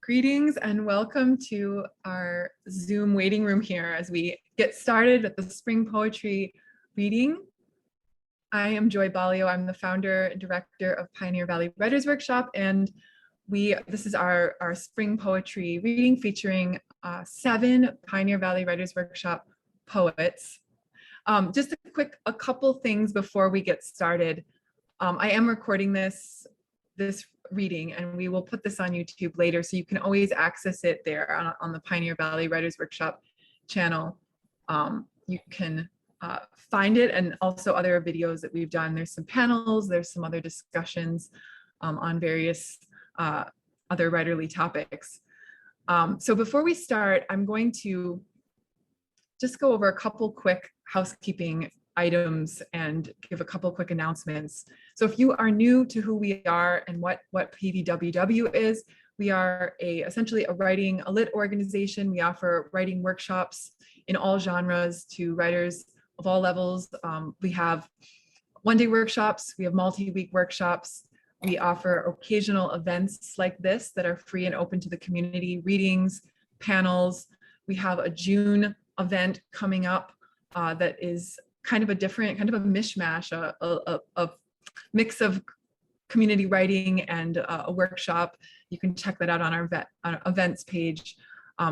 Greetings and welcome to our Zoom waiting room here as we get started at the Spring Poetry Reading. I am Joy Balio. I'm the founder and director of Pioneer Valley Writers Workshop, and this is our Spring Poetry Reading featuring 7 Pioneer Valley Writers Workshop poets. Just a couple things before we get started. I am recording this reading, and we will put this on YouTube later, so you can always access it there on the Pioneer Valley Writers Workshop channel. You can find it, and also other videos that we've done. There's some panels, there's some other discussions on various other writerly topics. So before we start, I'm going to just go over a couple quick housekeeping items and give a couple quick announcements. So if you are new to who we are and what PVWW is, we are essentially a lit organization. We offer writing workshops in all genres to writers of all levels. We have one-day workshops, we have multi-week workshops. We offer occasional events like this that are free and open to the community, readings, panels. We have a June event coming up that is kind of a mishmash, a mix of community writing and a workshop. You can check that out on our events page.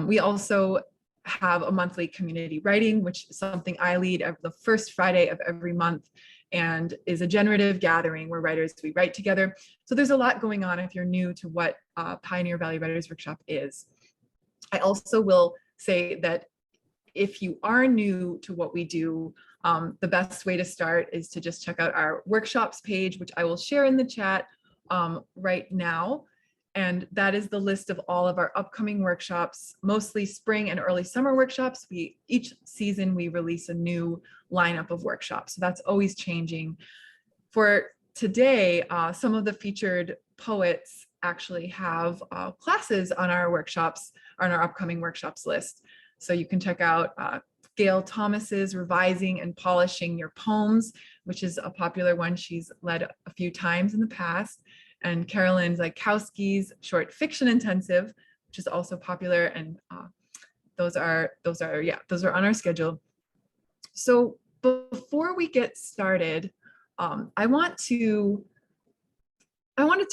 We also have a monthly community writing, which is something I lead the first Friday of every month, and is a generative gathering where we write together. So there's a lot going on if you're new to what Pioneer Valley Writers Workshop is. I also will say that if you are new to what we do, the best way to start is to just check out our workshops page, which I will share in the chat right now. And that is the list of all of our upcoming workshops, mostly spring and early summer workshops. Each season we release a new lineup of workshops, so that's always changing. For today, some of the featured poets actually have classes on our workshops, on our upcoming workshops list. So you can check out Gail Thomas's Revising and Polishing Your Poems, which is a popular one she's led a few times in the past, and Carolyn Zaikowski's Short Fiction Intensive, which is also popular, and those are on our schedule. So before we get started, I want to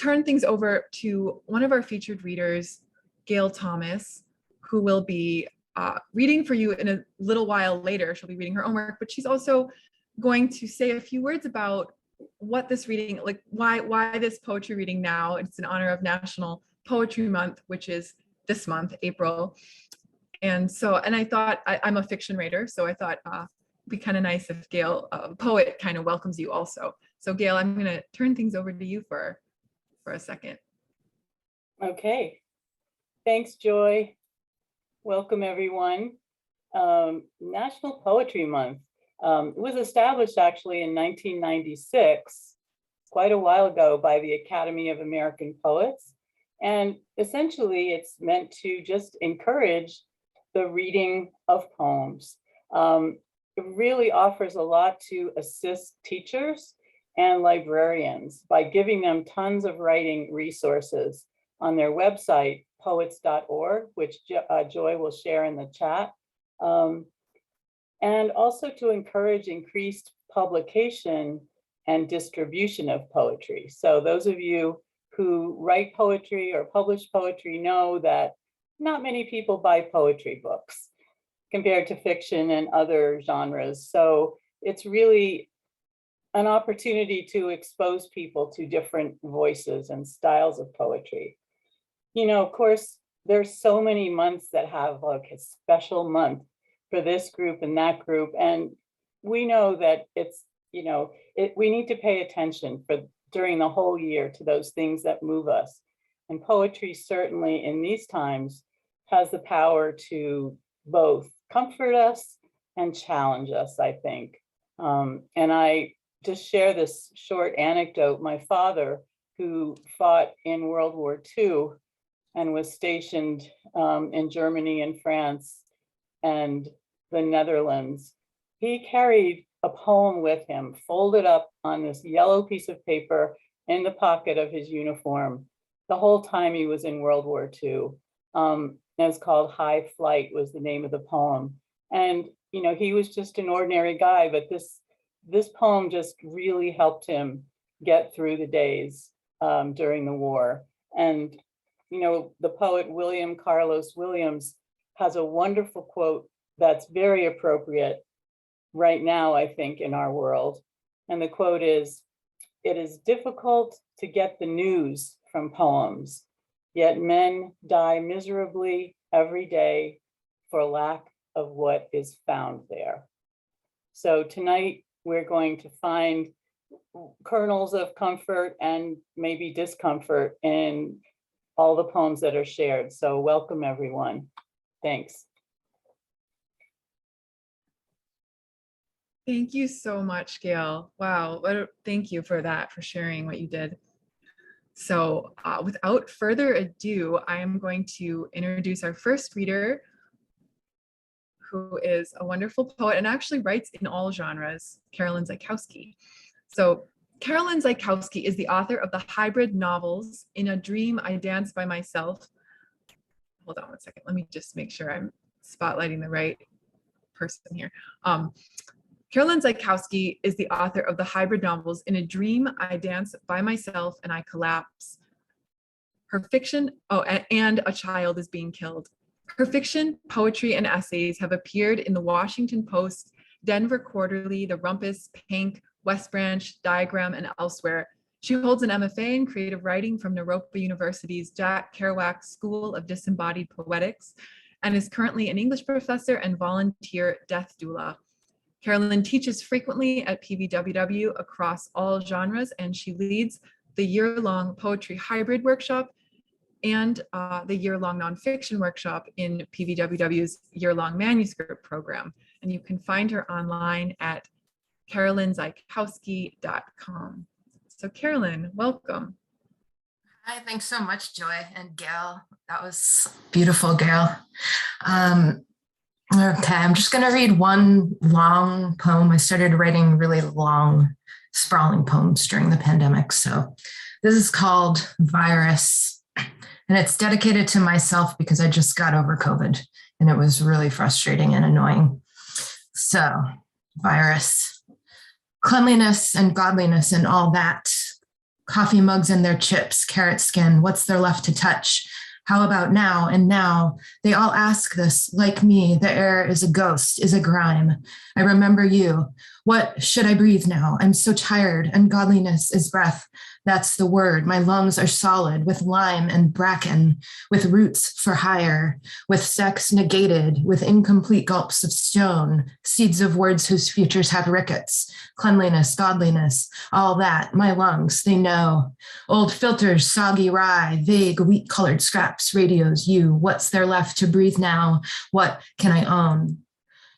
turn things over to one of our featured readers, Gail Thomas, who will be reading for you in a little while later. She'll be reading her own work, but she's also going to say a few words about what this reading, like why this poetry reading now. It's in honor of National Poetry Month, which is this month, April. And I thought, I'm a fiction writer, so I thought it'd be kind of nice if Gail, a poet, kind of welcomes you also. So Gail, I'm gonna turn things over to you for a second. Okay, thanks, Joy. Welcome, everyone. National Poetry Month. It was established actually in 1996, quite a while ago, by the Academy of American Poets. And essentially, it's meant to just encourage the reading of poems. It really offers a lot to assist teachers and librarians by giving them tons of writing resources on their website, poets.org, which Joy will share in the chat. And also to encourage increased publication and distribution of poetry. So those of you who write poetry or publish poetry know that not many people buy poetry books compared to fiction and other genres. So it's really an opportunity to expose people to different voices and styles of poetry. You know, of course, there's so many months that have like a special month for this group and that group. And we know that it's, we need to pay attention during the whole year to those things that move us. And poetry certainly in these times has the power to both comfort us and challenge us, I think. And I just share this short anecdote. My father, who fought in World War II and was stationed in Germany and France and the Netherlands, he carried a poem with him, folded up on this yellow piece of paper in the pocket of his uniform the whole time he was in World War II. It was called High Flight was the name of the poem. And, you know, he was just an ordinary guy, but this poem just really helped him get through the days during the war. And, you know, the poet William Carlos Williams has a wonderful quote that's very appropriate right now, I think, in our world. And the quote is, "It is difficult to get the news from poems, yet men die miserably every day for lack of what is found there." So tonight we're going to find kernels of comfort and maybe discomfort in all the poems that are shared. So welcome, everyone. Thanks. Thank you so much, Gail. Wow, thank you for that, for sharing what you did. So without further ado, I am going to introduce our first reader, who is a wonderful poet and actually writes in all genres, Carolyn Zaikowski. So Carolyn Zaikowski is the author of the hybrid novels In a Dream I Dance by Myself. Hold on one second, let me just make sure I'm spotlighting the right person here. Carolyn Zaikowski is the author of the hybrid novels In a Dream I Dance by Myself and I Collapse. Her fiction, and A Child is Being Killed. Her fiction, poetry, and essays have appeared in the Washington Post, Denver Quarterly, the Rumpus, Pank, West Branch, Diagram, and elsewhere. She holds an MFA in creative writing from Naropa University's Jack Kerouac School of Disembodied Poetics and is currently an English professor and volunteer death doula. Carolyn teaches frequently at PVWW across all genres, and she leads the year-long poetry hybrid workshop and the year-long nonfiction workshop in PVWW's year-long manuscript program. And you can find her online at carolynzykowski.com. So Carolyn, welcome. Hi, thanks so much, Joy and Gail. That was beautiful, Gail. Okay, I'm just going to read one long poem. I started writing really long, sprawling poems during the pandemic. So this is called Virus, and it's dedicated to myself because I just got over COVID and it was really frustrating and annoying. So, Virus, cleanliness and godliness and all that. Coffee mugs and their chips, carrot skin, what's there left to touch? How about now and now? They all ask this, like me, the air is a ghost, is a grime. I remember you. What should I breathe now? I'm so tired. Ungodliness is breath. That's the word. My lungs are solid with lime and bracken, with roots for hire, with sex negated, with incomplete gulps of stone, seeds of words whose futures have rickets, cleanliness, godliness, all that. My lungs, they know. Old filters, soggy rye, vague wheat-colored scraps, radios, you. What's there left to breathe now? What can I own?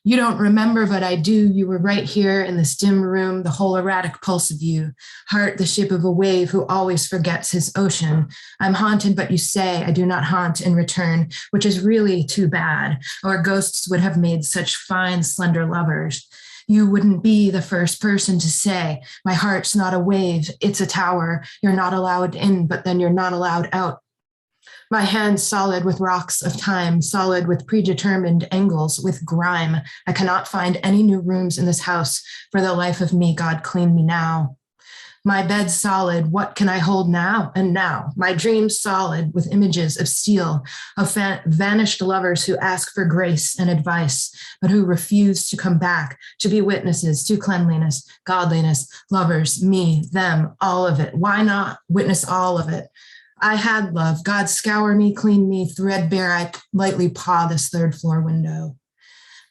You don't remember, but I do. You were right here in this dim room, the whole erratic pulse of you. Heart, the shape of a wave who always forgets his ocean. I'm haunted, but you say I do not haunt in return, which is really too bad. Our ghosts would have made such fine, slender lovers. You wouldn't be the first person to say, my heart's not a wave, it's a tower. You're not allowed in, but then you're not allowed out. My hands solid with rocks of time, solid with predetermined angles, with grime. I cannot find any new rooms in this house. For the life of me, God, clean me now. My bed solid, what can I hold now and now? My dreams solid with images of steel, of vanished lovers who ask for grace and advice, but who refuse to come back, to be witnesses to cleanliness, godliness, lovers, me, them, all of it. Why not witness all of it? I had love. God, scour me, clean me, threadbare. I lightly paw this third floor window.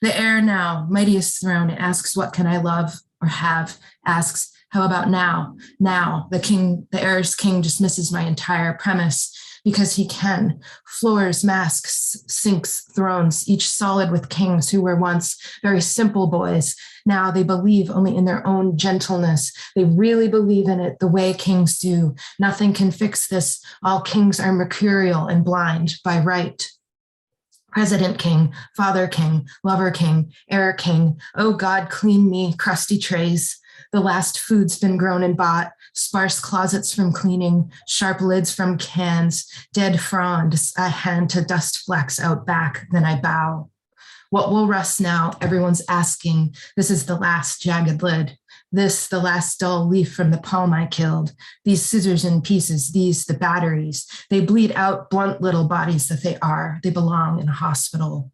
The air now, mightiest throne, asks, what can I love or have? Asks, how about now? Now, the air's king dismisses my entire premise because he can. Floors, masks, sinks, thrones, each solid with kings who were once very simple boys. Now they believe only in their own gentleness. They really believe in it the way kings do. Nothing can fix this. All kings are mercurial and blind by right. President king, father king, lover king, heir king. Oh God, clean me, crusty trays. The last food's been grown and bought, sparse closets from cleaning, sharp lids from cans, dead fronds I hand to dust flecks out back, then I bow. What will rust now? Everyone's asking. This is the last jagged lid. This, the last dull leaf from the palm I killed. These scissors in pieces, these, the batteries. They bleed out blunt little bodies that they are. They belong in a hospital.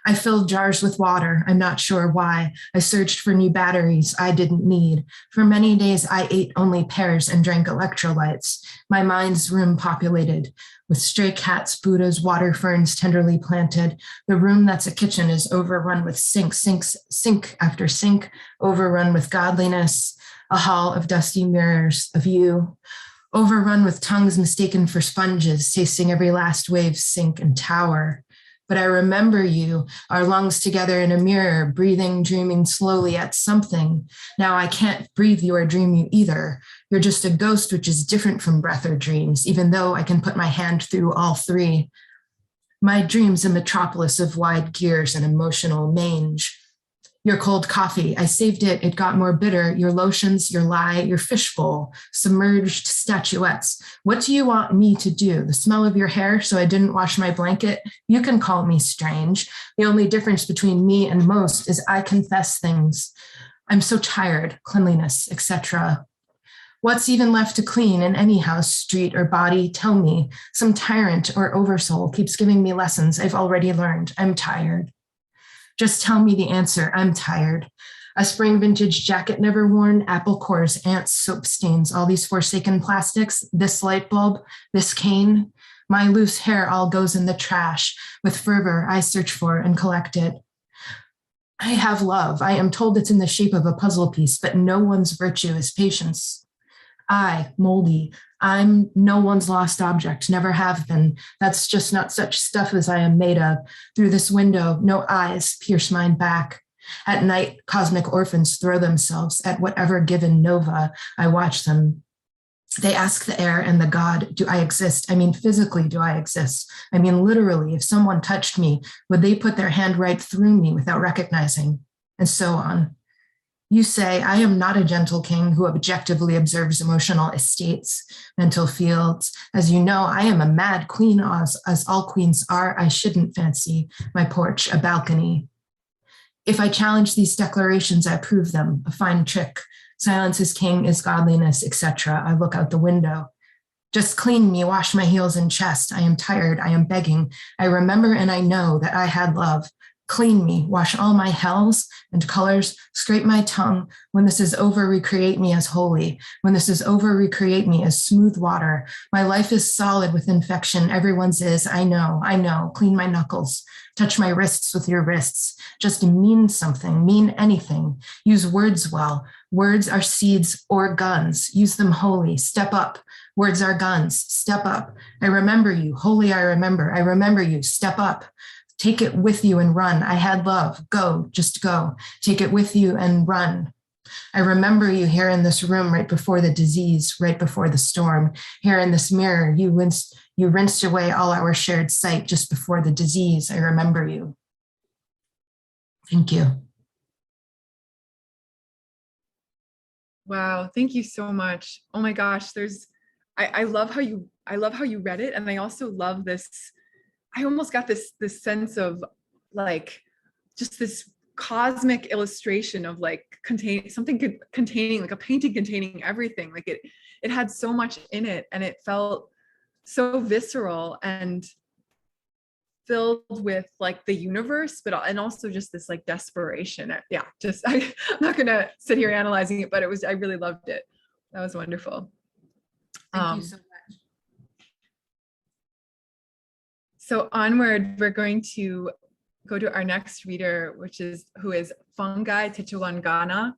I filled jars with water. I'm not sure why. I searched for new batteries I didn't need. For many days, I ate only pears and drank electrolytes. My mind's room populated with stray cats, Buddhas, water ferns tenderly planted. The room that's a kitchen is overrun with sink after sink, overrun with godliness, a hall of dusty mirrors of you, overrun with tongues mistaken for sponges, tasting every last wave sink and tower. But I remember you, our lungs together in a mirror, breathing, dreaming slowly at something. Now I can't breathe you or dream you either. You're just a ghost, which is different from breath or dreams, even though I can put my hand through all three. My dream's a metropolis of wide gears and emotional mange. Your cold coffee, I saved it, it got more bitter. Your lotions, your lie, your fishbowl, submerged statuettes. What do you want me to do? The smell of your hair so I didn't wash my blanket? You can call me strange. The only difference between me and most is I confess things. I'm so tired, cleanliness, etc. What's even left to clean in any house, street, or body? Tell me. Some tyrant or oversoul keeps giving me lessons I've already learned. I'm tired. Just tell me the answer. I'm tired. A spring vintage jacket never worn, apple cores, ants, soap stains, all these forsaken plastics, this light bulb, this cane. My loose hair all goes in the trash. With fervor, I search for and collect it. I have love. I am told it's in the shape of a puzzle piece, but no one's virtue is patience. I, moldy, I'm no one's lost object, never have been. That's just not such stuff as I am made of. Through this window, no eyes pierce mine back. At night, cosmic orphans throw themselves at whatever given nova. I watch them. They ask the air and the God, do I exist? I mean, physically, do I exist? I mean, literally, if someone touched me, would they put their hand right through me without recognizing? And so on. You say, I am not a gentle king who objectively observes emotional estates, mental fields. As you know, I am a mad queen, as all queens are. I shouldn't fancy my porch a balcony. If I challenge these declarations, I prove them, a fine trick. Silence is king, is godliness, etc. I look out the window. Just clean me, wash my heels and chest. I am tired, I am begging. I remember and I know that I had love. Clean me, wash all my hells and colors, scrape my tongue. When this is over, recreate me as holy. When this is over, recreate me as smooth water. My life is solid with infection. Everyone's is, I know. Clean my knuckles. Touch my wrists with your wrists. Just mean something, mean anything. Use words well. Words are seeds or guns. Use them holy. Step up. Words are guns. Step up. I remember you. Holy, I remember you. Step up. Take it with you and run. I had love. Go, just go. Take it with you and run. I remember you here in this room right before the disease, right before the storm. Here in this mirror, you rinsed away all our shared sight just before the disease. I remember you. Thank you. Wow, thank you so much. Oh my gosh, I love how you read it, and I also love this. I almost got this sense of like just this cosmic illustration of like containing like a painting containing everything. Like it had so much in it, and it felt so visceral and filled with like the universe, and also just this like desperation. Yeah, I'm not gonna sit here analyzing it, but I really loved it. That was wonderful. Thank you so much. So onward, we're going to go to our next reader, who is Fungai Tichawangana.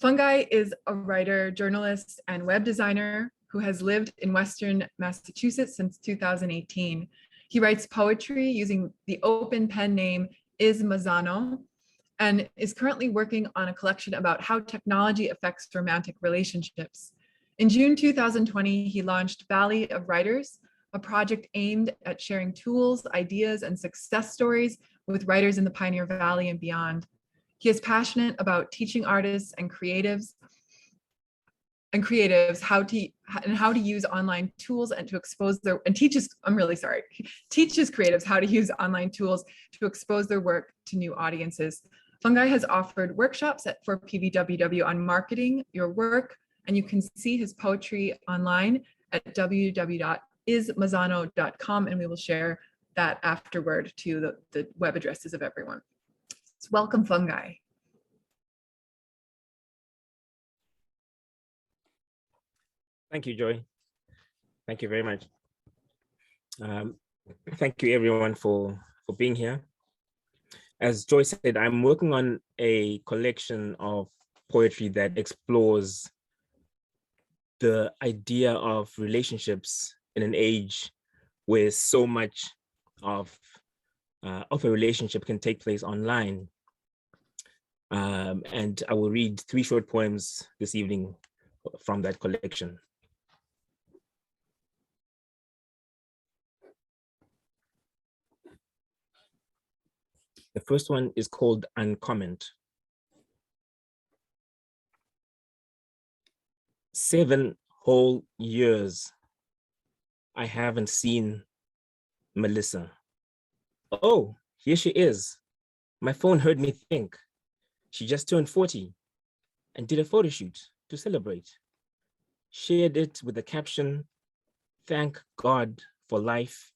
Fungai is a writer, journalist, and web designer who has lived in Western Massachusetts since 2018. He writes poetry using the open pen name Is Mazzano, and is currently working on a collection about how technology affects romantic relationships. In June 2020, he launched Valley of Writers, a project aimed at sharing tools, ideas, and success stories with writers in the Pioneer Valley and beyond. He is passionate about teaching artists and creatives how to use online tools and to expose their, and teaches creatives how to use online tools to expose their work to new audiences. Fungai has offered workshops for PVWW on marketing your work, and you can see his poetry online at www.ismazano.com, and we will share that afterward to the web addresses of everyone. So welcome, Fungai. Thank you, Joy. Thank you very much. Thank you everyone for being here. As Joy said, I'm working on a collection of poetry that explores the idea of relationships in an age where so much of a relationship can take place online. And I will read 3 short poems this evening from that collection. The first one is called Uncomment. 7 whole years I haven't seen Melissa. Oh, here she is. My phone heard me think. She just turned 40 and did a photo shoot to celebrate. Shared it with the caption, "Thank God for life."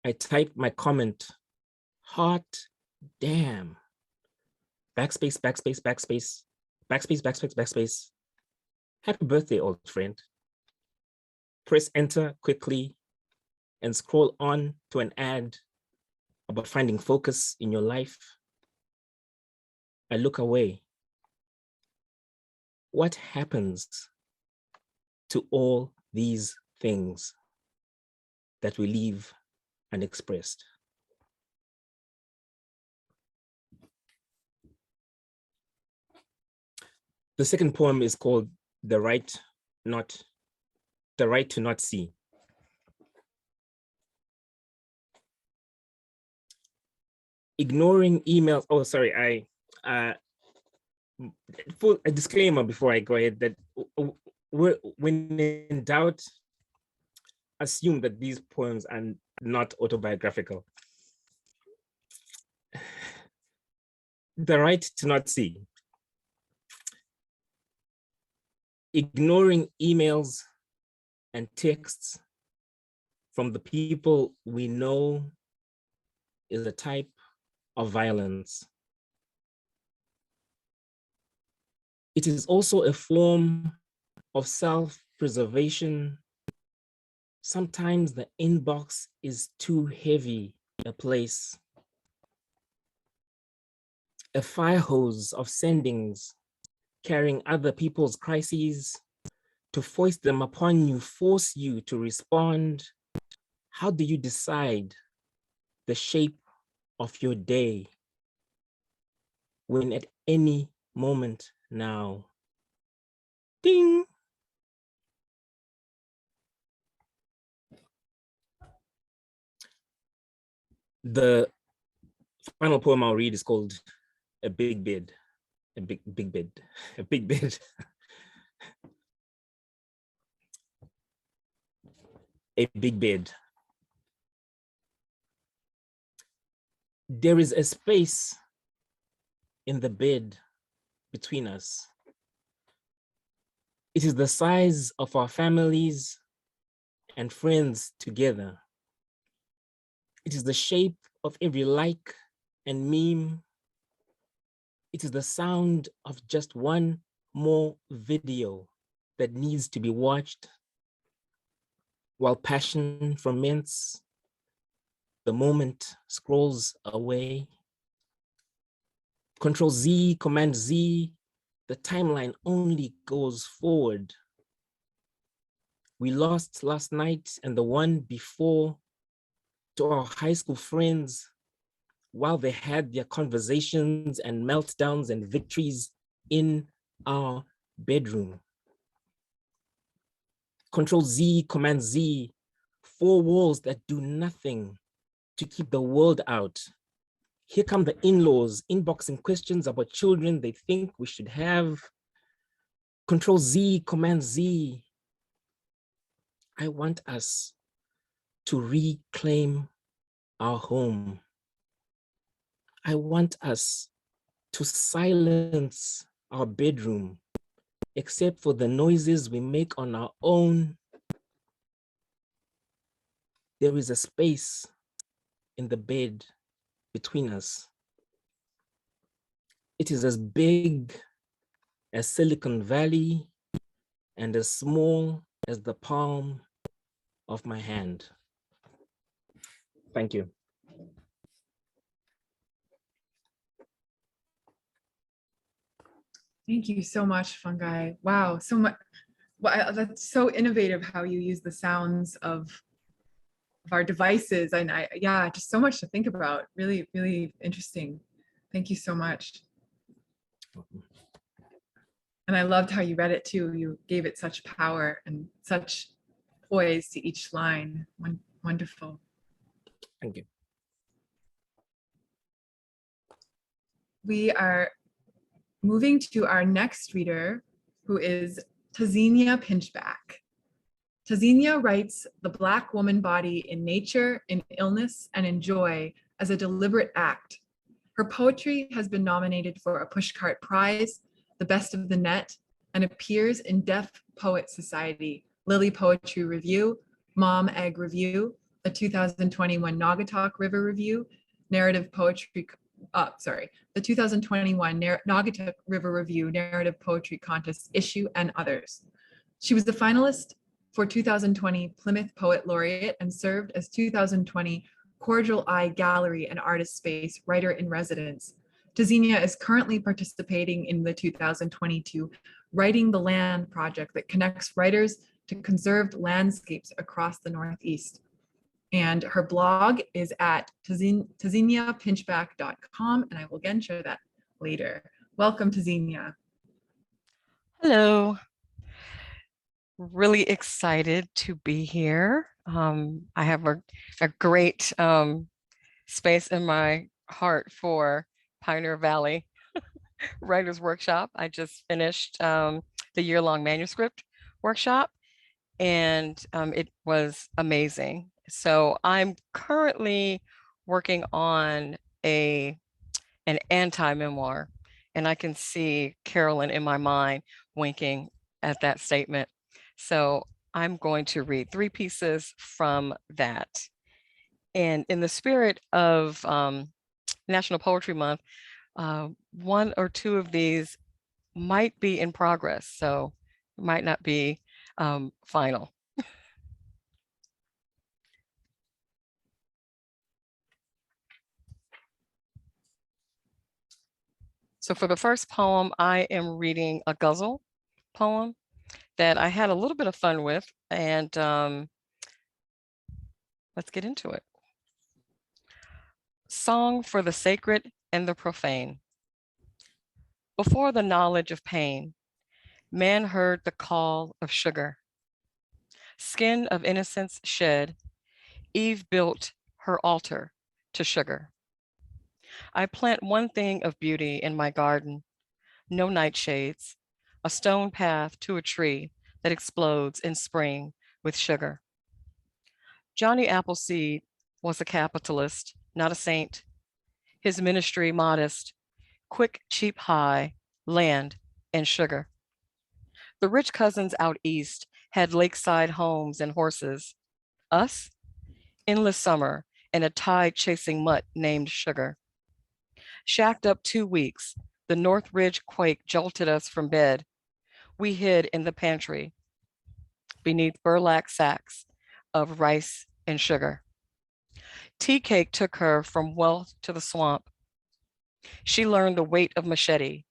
I typed my comment, "Hot damn." Backspace, backspace, backspace, backspace, backspace, backspace. Happy birthday, old friend. Press enter quickly and scroll on to an ad about finding focus in your life. I look away. What happens to all these things that we leave unexpressed? The second poem is called The Right to Not See. Ignoring emails. Oh, sorry. Full a disclaimer before I go ahead that when in doubt, assume that these poems are not autobiographical. The Right to Not See. Ignoring emails and texts from the people we know is a type of violence. It is also a form of self-preservation. Sometimes the inbox is too heavy a place. A fire hose of sendings carrying other people's crises to foist them upon you, force you to respond. How do you decide the shape of your day when at any moment now, ding, the final poem I'll read is called A Big Bid. A big bid. A big bid. A big bid. There is a space in the bed between us. It is the size of our families and friends together. It is the shape of every like and meme. It is the sound of just one more video that needs to be watched while passion ferments. The moment scrolls away. Control Z, Command Z, the timeline only goes forward. We lost last night and the one before to our high school friends while they had their conversations and meltdowns and victories in our bedroom. Control Z, Command Z, 4 walls that do nothing to keep the world out. Here come the in-laws inboxing questions about children they think we should have. Control Z, Command Z. I want us to reclaim our home. I want us to silence our bedroom, except for the noises we make on our own. There is a space in the bed between us. It is as big as Silicon Valley and as small as the palm of my hand. Thank you. Thank you so much, Fungi. Wow, so much. Wow, that's so innovative how you use the sounds of our devices. And yeah, just so much to think about. Really, really interesting. Thank you so much. And I loved how you read it too. You gave it such power and such poise to each line. Wonderful. Thank you. We are moving to our next reader, who is Tazinia Pinchback. Tazinia writes the Black woman body in nature, in illness, and in joy as a deliberate act. Her poetry has been nominated for a Pushcart Prize, the Best of the Net, and appears in Deaf Poet Society, Lily Poetry Review, Mom Egg Review, the 2021 Naugatuck River Review, Narrative Poetry, the 2021 Naugatuck River Review Narrative Poetry Contest issue, and others. She was the finalist for 2020 Plymouth Poet Laureate and served as 2020 Cordial Eye Gallery and Artist Space Writer in Residence. Tazinia is currently participating in the 2022 Writing the Land project that connects writers to conserved landscapes across the Northeast. And her blog is at TaziniaPinchback.com, and I will again share that later. Welcome, Tazinia. Hello. Really excited to be here. I have a great space in my heart for Pioneer Valley Writers Workshop. I just finished the year-long manuscript workshop, and it was amazing. So I'm currently working on an anti-memoir, and I can see Carolyn in my mind winking at that statement. So I'm going to read 3 pieces from that. And in the spirit of National Poetry Month, 1 or 2 of these might be in progress, so might not be final. So for the first poem, I am reading a ghazal poem that I had a little bit of fun with, and let's get into it. Song for the Sacred and the Profane. Before the knowledge of pain, man heard the call of sugar. Skin of innocence shed, Eve built her altar to sugar. I plant one thing of beauty in my garden, no nightshades, a stone path to a tree that explodes in spring with sugar. Johnny Appleseed was a capitalist, not a saint. His ministry modest, quick, cheap, high, land and sugar. The rich cousins out east had lakeside homes and horses. Us, endless summer and a tide chasing mutt named Sugar. Shacked up 2 weeks, the North Ridge quake jolted us from bed. We hid in the pantry beneath burlap sacks of rice and sugar. Tea cake took her from wealth to the swamp. She learned the weight of machete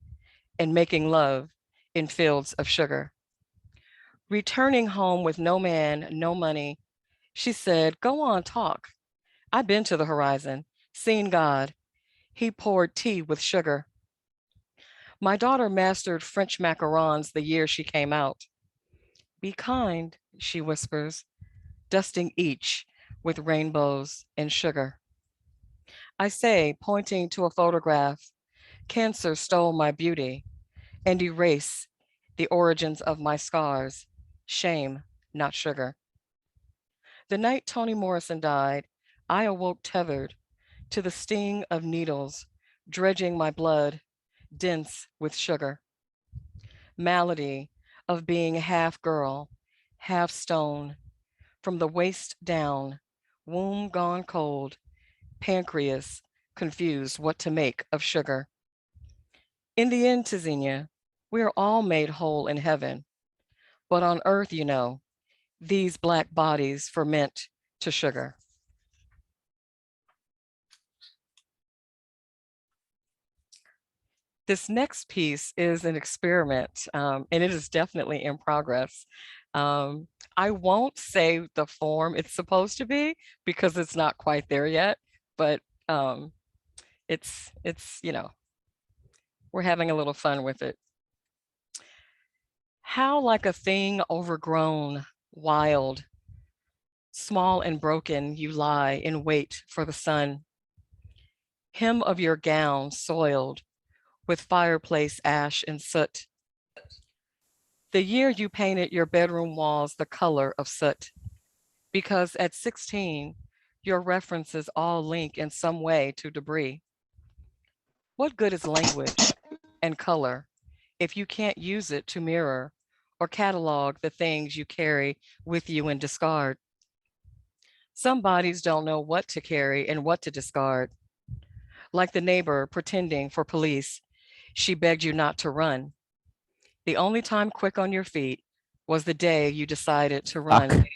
and making love in fields of sugar. Returning home with no man, no money, she said, "Go on, talk. I've been to the horizon, seen God. He poured tea with sugar." My daughter mastered French macarons the year she came out. "Be kind," she whispers, dusting each with rainbows and sugar. I say, pointing to a photograph, cancer stole my beauty and erase the origins of my scars, shame, not sugar. The night Toni Morrison died, I awoke tethered to the sting of needles, dredging my blood, dense with sugar. Malady of being half girl, half stone, from the waist down, womb gone cold, pancreas confused what to make of sugar. In the end, Tazinia, we are all made whole in heaven, but on earth, you know, these Black bodies ferment to sugar. This next piece is an experiment, and it is definitely in progress. I won't say the form it's supposed to be because it's not quite there yet, but it's you know, we're having a little fun with it. How like a thing overgrown, wild, small and broken, you lie in wait for the sun. Hem of your gown soiled with fireplace ash and soot. The year you painted your bedroom walls the color of soot, because at 16, your references all link in some way to debris. What good is language and color if you can't use it to mirror or catalog the things you carry with you and discard? Some bodies don't know what to carry and what to discard. Like the neighbor pretending for police, she begged you not to run. The only time quick on your feet was the day you decided to run.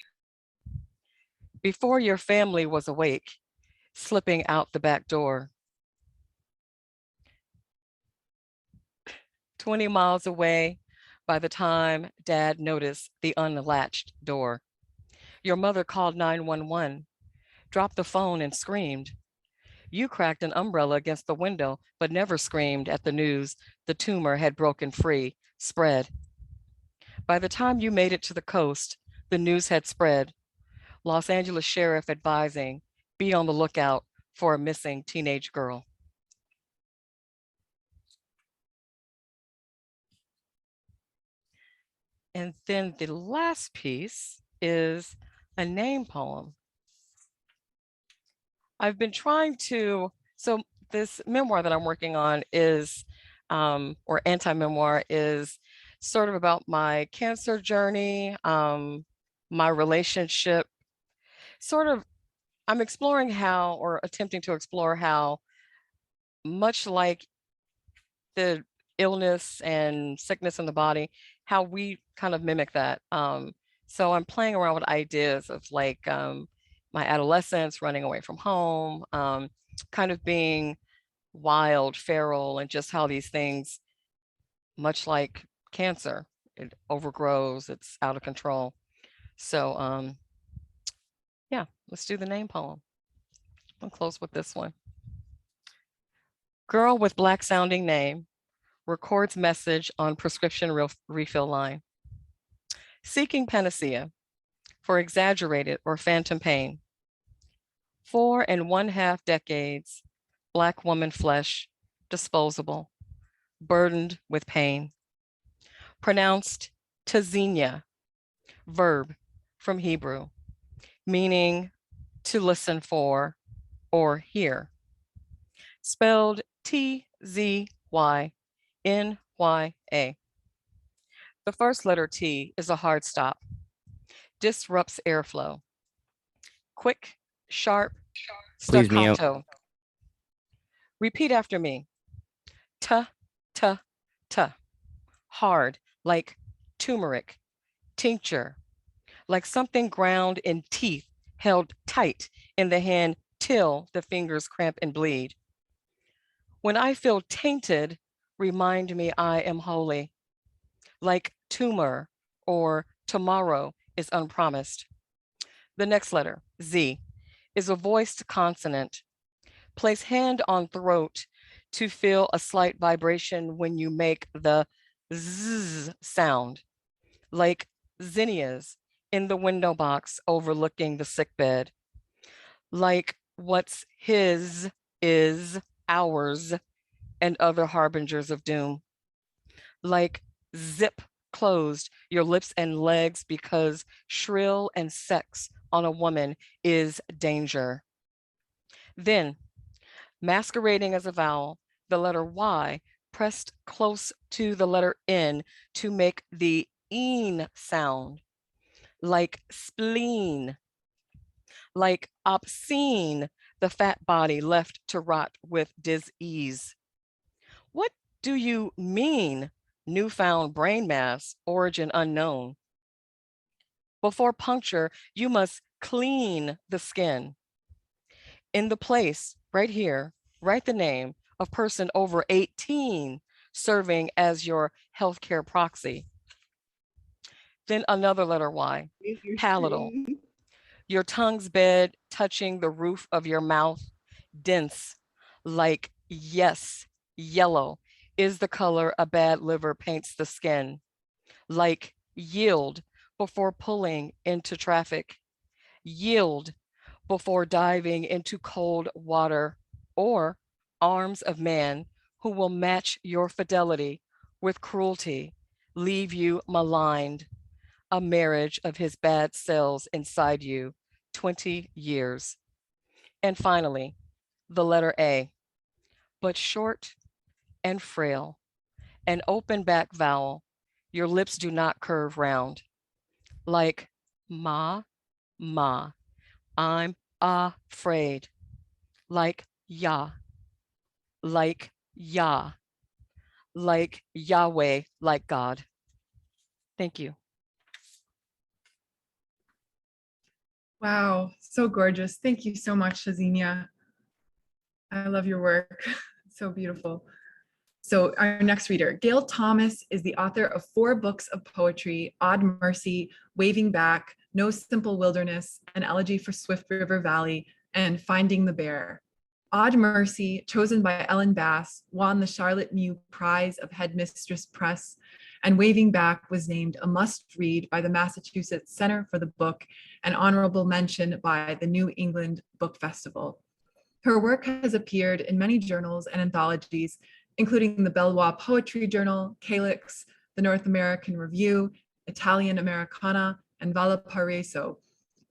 Before your family was awake, slipping out the back door. 20 miles away by the time Dad noticed the unlatched door. Your mother called 911, dropped the phone and screamed. You cracked an umbrella against the window, but never screamed at the news the tumor had broken free, spread. By the time you made it to the coast, the news had spread. Los Angeles sheriff advising, be on the lookout for a missing teenage girl. And then the last piece is a name poem. I've been trying to, so this memoir that I'm working on is, or anti-memoir is sort of about my cancer journey, my relationship, sort of, I'm exploring how, or attempting to explore how, much like the illness and sickness in the body, how we kind of mimic that. So I'm playing around with ideas of like my adolescence, running away from home, kind of being wild, feral, and just how these things, much like cancer, it overgrows, it's out of control. So yeah, let's do the name poem. I'll close with this one. Girl with Black sounding name records message on prescription refill line. Seeking panacea for exaggerated or phantom pain. 4.5 decades, Black woman flesh, disposable, burdened with pain. Pronounced Tazinia, verb from Hebrew, meaning to listen for or hear. Spelled T-Z-Y-N-Y-A. The first letter T is a hard stop, disrupts airflow. Quick, sharp, Please mute. staccato. Repeat after me. Ta, ta, ta. Hard, like turmeric, tincture, like something ground in teeth, held tight in the hand till the fingers cramp and bleed. When I feel tainted, remind me I am holy. Like tumor or tomorrow is unpromised. The next letter, Z, is a voiced consonant. Place hand on throat to feel a slight vibration when you make the Z sound, like zinnias in the window box overlooking the sickbed. Like what's his is ours, and other harbingers of doom. Like zip closed your lips and legs because shrill and sex on a woman is danger. Then, masquerading as a vowel, the letter Y pressed close to the letter N to make the een sound, like spleen, like obscene, the fat body left to rot with dis-ease. What do you mean, newfound brain mass, origin unknown? Before puncture, you must clean the skin. In the place, right here, write the name of person over 18 serving as your healthcare proxy. Then another letter Y, palatal. Your tongue's bed touching the roof of your mouth, dense, like yes, yellow is the color a bad liver paints the skin, like yield before pulling into traffic, yield before diving into cold water, or arms of man who will match your fidelity with cruelty, leave you maligned, a marriage of his bad cells inside you, 20 years. And finally, the letter A, but short and frail, an open back vowel. Your lips do not curve round. Like ma, I'm afraid. Like Yah, like Yah, like Yahweh, like God. Thank you. Wow, so gorgeous. Thank you so much, Tazinia. I love your work. So beautiful. So our next reader, Gail Thomas, is the author of 4 books of poetry: Odd Mercy, Waving Back, No Simple Wilderness, An Elegy for Swift River Valley, and Finding the Bear. Odd Mercy, chosen by Ellen Bass, won the Charlotte Mew Prize of Headmistress Press, and Waving Back was named a must-read by the Massachusetts Center for the Book, an honorable mention by the New England Book Festival. Her work has appeared in many journals and anthologies, including the Bellois Poetry Journal, Calyx, the North American Review, Italian Americana, and Valparaiso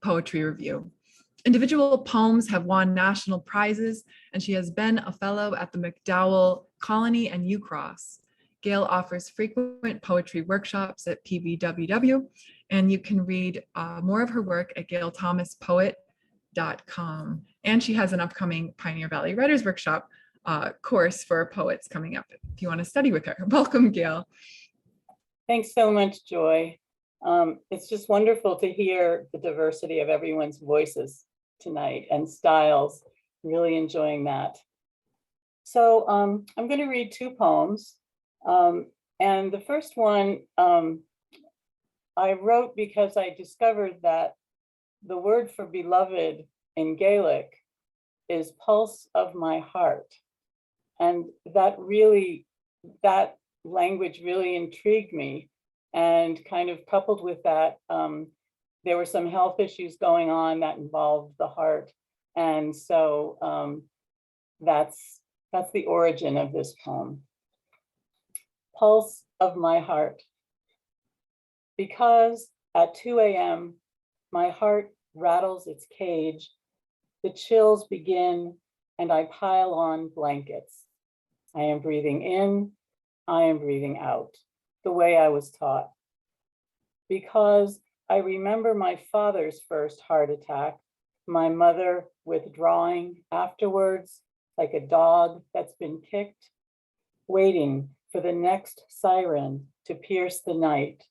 Poetry Review. Individual poems have won national prizes, and she has been a fellow at the MacDowell Colony and UCross. Gail offers frequent poetry workshops at PVWW, and you can read more of her work at gailthomaspoet.com. And she has an upcoming Pioneer Valley Writers Workshop course for poets coming up if you want to study with her. Welcome, Gail. Thanks so much, Joy. It's just wonderful to hear the diversity of everyone's voices tonight and styles. Really enjoying that. So I'm going to read 2 poems. And the first one I wrote because I discovered that the word for beloved in Gaelic is pulse of my heart. And that language really intrigued me. And kind of coupled with that, there were some health issues going on that involved the heart. And so that's the origin of this poem. Pulse of my heart. Because at 2 a.m., my heart rattles its cage, the chills begin, and I pile on blankets. I am breathing in, I am breathing out, the way I was taught. Because I remember my father's first heart attack, my mother withdrawing afterwards like a dog that's been kicked, waiting for the next siren to pierce the night,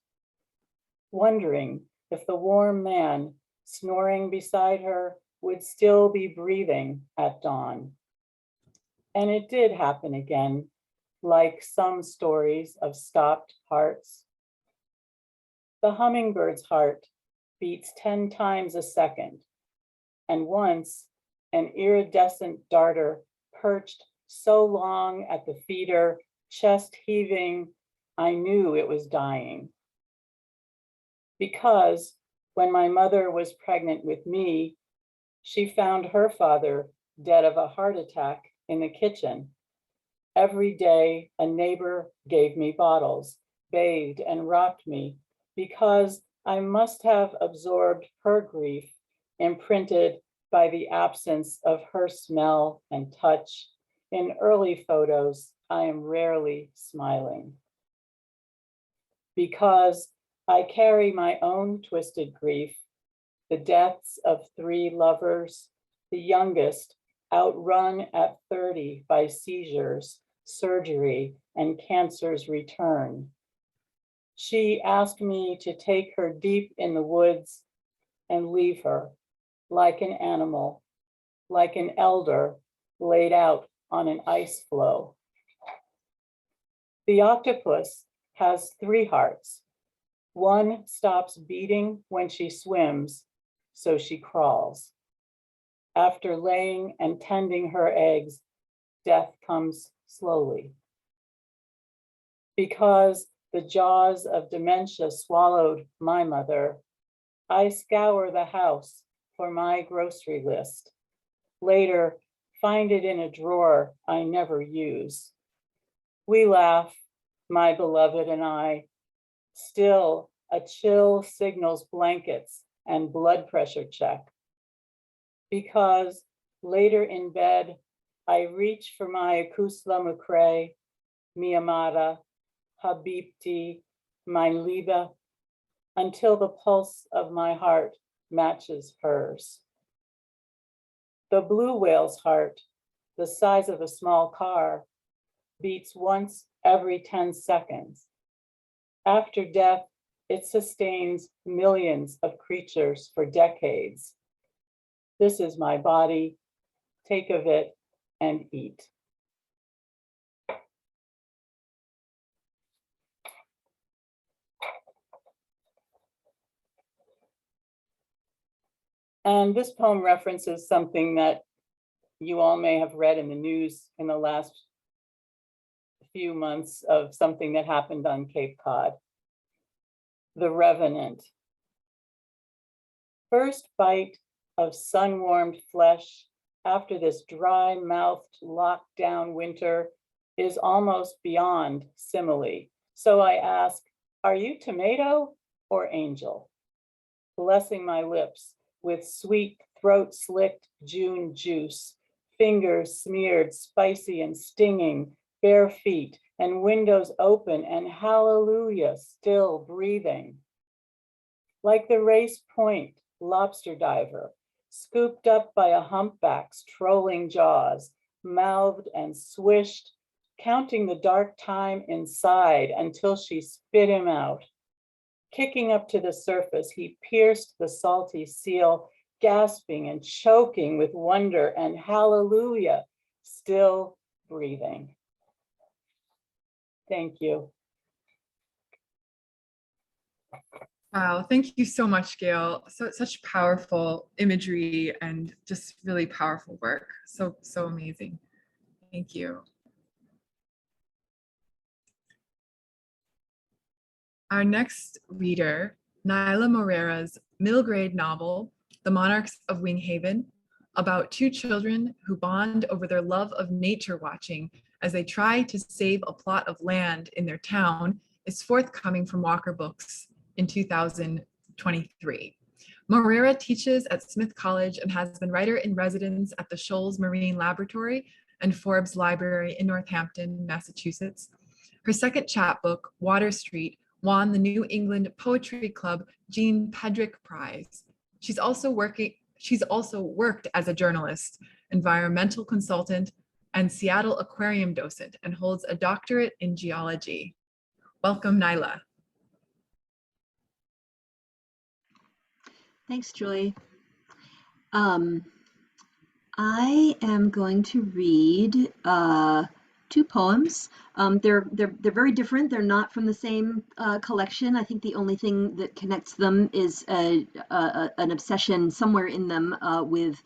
wondering if the warm man snoring beside her would still be breathing at dawn. And it did happen again, like some stories of stopped hearts. The hummingbird's heart beats 10 times a second, and once an iridescent darter perched so long at the feeder, chest heaving, I knew it was dying. Because when my mother was pregnant with me, she found her father dead of a heart attack in the kitchen. Every day, a neighbor gave me bottles, bathed and rocked me, because I must have absorbed her grief, imprinted by the absence of her smell and touch. In early photos, I am rarely smiling. Because I carry my own twisted grief, the deaths of 3 lovers, the youngest outrun at 30 by seizures, surgery, and cancer's return. She asked me to take her deep in the woods and leave her like an animal, like an elder laid out on an ice floe. The octopus has 3 hearts. One stops beating when she swims, so she crawls. After laying and tending her eggs, death comes slowly. Because the jaws of dementia swallowed my mother, I scour the house for my grocery list. Later, find it in a drawer I never use. We laugh, my beloved and I. Still, a chill signals blankets and blood pressure check. Because later in bed, I reach for my Kusla Mukre, mi amada, habibti, mein Liebe, until the pulse of my heart matches hers. The blue whale's heart, the size of a small car, beats once every 10 seconds. After death, it sustains millions of creatures for decades. This is my body. Take of it and eat. And this poem references something that you all may have read in the news in the last few months of something that happened on Cape Cod. The Revenant. First bite of sun-warmed flesh after this dry-mouthed lockdown winter is almost beyond simile. So I ask, are you tomato or angel? Blessing my lips with sweet throat-slicked June juice, fingers smeared spicy and stinging, bare feet and windows open and hallelujah, still breathing. Like the Race Point lobster diver, scooped up by a humpback's trolling jaws, mouthed and swished, counting the dark time inside until she spit him out. Kicking up to the surface, he pierced the salty seal, gasping and choking with wonder and hallelujah, still breathing. Thank you. Wow, thank you so much, Gail. Such powerful imagery and just really powerful work. So amazing. Thank you. Our next reader, Naila Moreira's middle grade novel, The Monarchs of Winghaven, about 2 children who bond over their love of nature watching as they try to save a plot of land in their town, is forthcoming from Walker Books in 2023. Moreira teaches at Smith College and has been writer in residence at the Shoals Marine Laboratory and Forbes Library in Northampton, Massachusetts. Her second chapbook, Water Street, won the New England Poetry Club Jean Pedrick Prize. She's also worked as a journalist, environmental consultant, and Seattle aquarium docent, and holds a doctorate in geology. Welcome, Naila. Thanks, Julie. I am going to read 2 poems. They're very different. They're not from the same collection. I think the only thing that connects them is an obsession somewhere in them with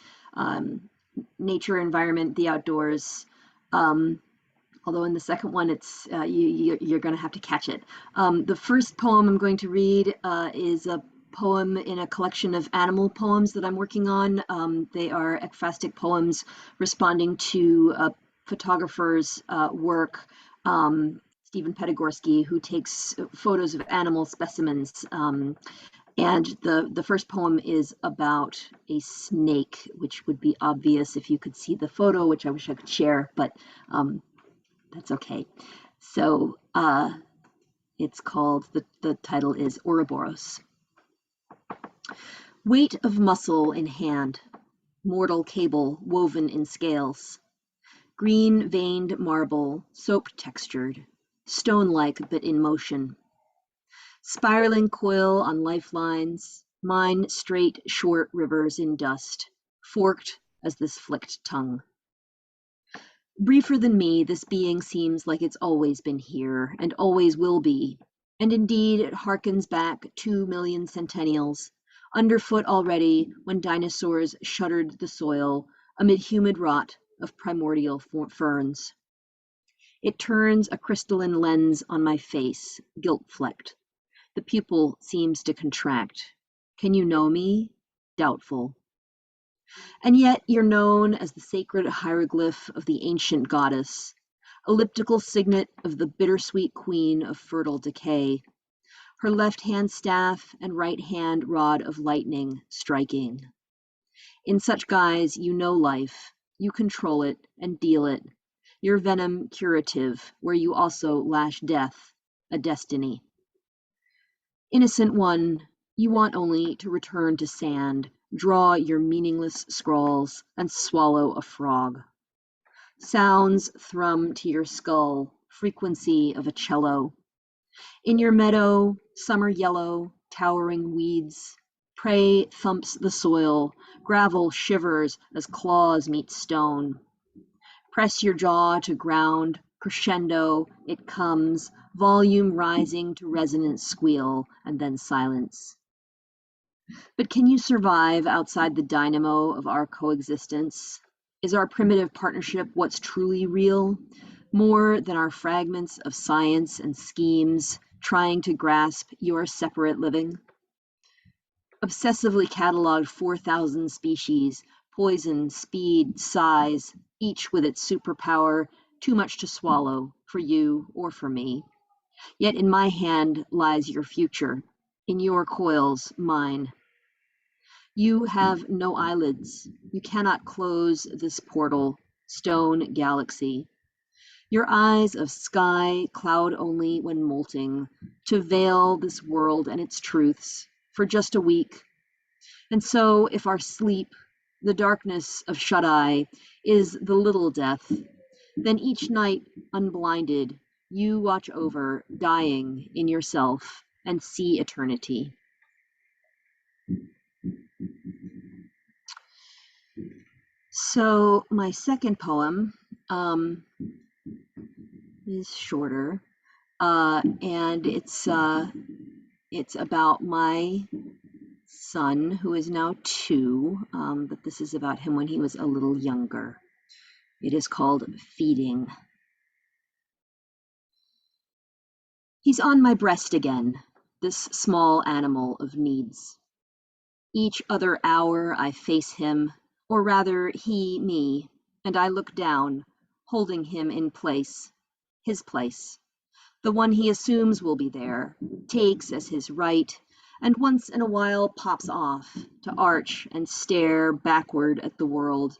nature, environment, the outdoors. Although in the second one, it's you're going to have to catch it. The first poem I'm going to read is a poem in a collection of animal poems that I'm working on. They are ekphrastic poems responding to photographer's work, Stephen Pedagorski, who takes photos of animal specimens. And the first poem is about a snake, which would be obvious if you could see the photo, which I wish I could share, but that's okay. So it's called, the title is Ouroboros. Weight of muscle in hand, mortal cable woven in scales, green veined marble, soap textured, stone-like but in motion. Spiraling coil on lifelines, mine straight short rivers in dust, forked as this flicked tongue. Briefer than me, this being seems like it's always been here and always will be, and indeed it harkens back 2 million centennials, underfoot already when dinosaurs shuddered the soil amid humid rot of primordial ferns. It turns a crystalline lens on my face, guilt-flecked. The pupil seems to contract. Can you know me? Doubtful. And yet you're known as the sacred hieroglyph of the ancient goddess, elliptical signet of the bittersweet queen of fertile decay, her left hand staff and right hand rod of lightning striking. In such guise you know life, you control it and deal it, your venom curative, where you also lash death, a destiny. Innocent one, you want only to return to sand, draw your meaningless scrawls, and swallow a frog. Sounds thrum to your skull, frequency of a cello. In your meadow, summer yellow, towering weeds. Prey thumps the soil, gravel shivers as claws meet stone. Press your jaw to ground, crescendo, it comes, volume rising to resonant squeal, and then silence. But can you survive outside the dynamo of our coexistence? Is our primitive partnership what's truly real? More than our fragments of science and schemes trying to grasp your separate living? Obsessively cataloged 4,000 species, poison, speed, size, each with its superpower, too much to swallow, for you or for me. Yet in my hand lies your future, in your coils, mine. You have no eyelids. You cannot close this portal, stone galaxy. Your eyes of sky cloud only when molting, to veil this world and its truths for just a week. And so if our sleep, the darkness of shut-eye, is the little death, then each night, unblinded, you watch over, dying in yourself, and see eternity. So my second poem is shorter, and it's about my son, who is now 2, but this is about him when he was a little younger. It is called Feeding. He's on my breast again, this small animal of needs. Each other hour I face him, or rather he me, and I look down, holding him in place, his place, the one he assumes will be there, takes as his right, and once in a while pops off to arch and stare backward at the world,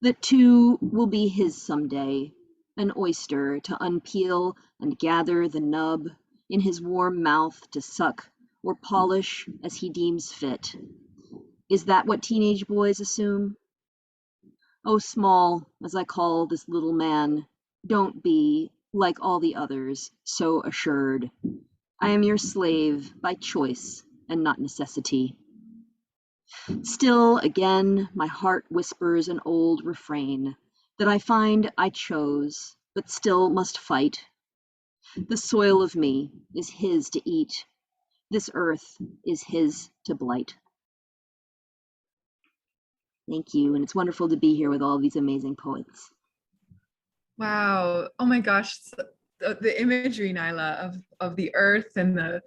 that too will be his someday, an oyster to unpeel and gather the nub, in his warm mouth to suck or polish as he deems fit. Is that what teenage boys assume? Oh, small, as I call this little man, don't be, like all the others, so assured. I am your slave by choice and not necessity. Still, again, my heart whispers an old refrain that I find I chose, but still must fight. The soil of me is his to eat. This earth is his to blight. Thank you, and it's wonderful to be here with all these amazing poets. Wow. Oh my gosh. The imagery, Naila, of the earth and the